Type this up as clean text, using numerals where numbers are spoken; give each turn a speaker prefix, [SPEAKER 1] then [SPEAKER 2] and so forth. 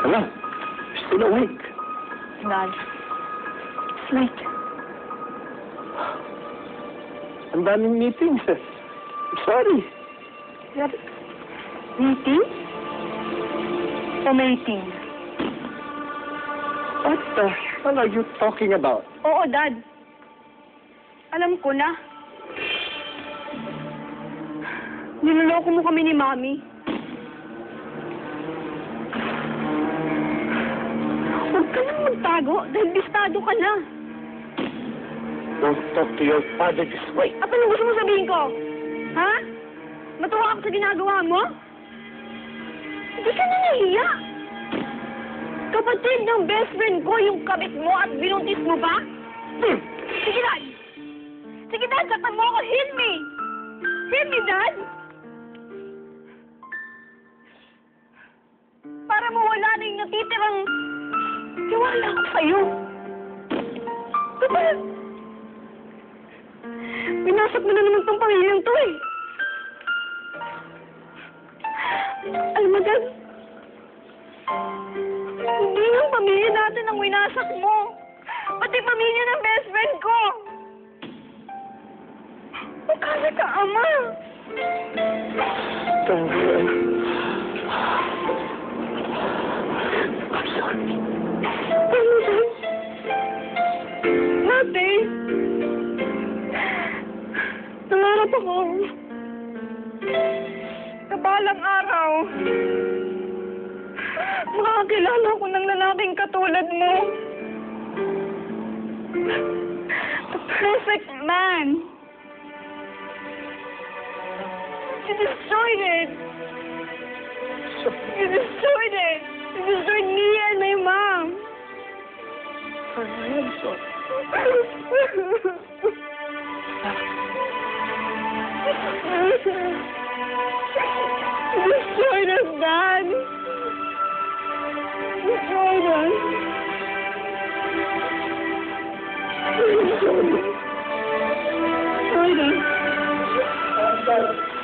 [SPEAKER 1] Hello? Still awake?
[SPEAKER 2] Dad, it's late.
[SPEAKER 1] Ang daming meetings eh. Sorry.
[SPEAKER 2] Dad, meeting? O mating?
[SPEAKER 1] What the hell are you talking about?
[SPEAKER 2] Oo, Dad. Alam ko na. Niloloko mo kami ni Mami. Huwag ka nang magtago dahil bistado ka na.
[SPEAKER 1] Don't talk to your father this way.
[SPEAKER 2] At ano gusto mo sabihin ko? Ha? Matuwa ako sa ginagawa mo? Hindi ka na nahiya. Kapatid ng best friend ko yung kabit mo at binuntis mo ba? Sige, Dad! Sige, Dad! Saktan mo ako! Hit me! Hit me, Dad! Para mawala na yung natitirang tiwala ko sa'yo. Kapag... Pinasak mo na naman tong pamilyang to eh. Alam mo, Dad, hindi yung pamilya natin ang winasak mo. Pati pamilya ng best friend ko. Magkala ka, Ama.
[SPEAKER 1] Don't worry. I'm sorry.
[SPEAKER 2] Ano, Dad? Dati, nangarap ako. Sa balang araw, makakilala ko ng lalaking katulad mo. The perfect man. You destroyed it. You destroyed it. You destroyed me and my mom.
[SPEAKER 1] I am sorry.
[SPEAKER 2] You destroyed us, Dad. You destroyed us.
[SPEAKER 1] I'm sorry.
[SPEAKER 2] Destroyed us.
[SPEAKER 1] I'm sorry.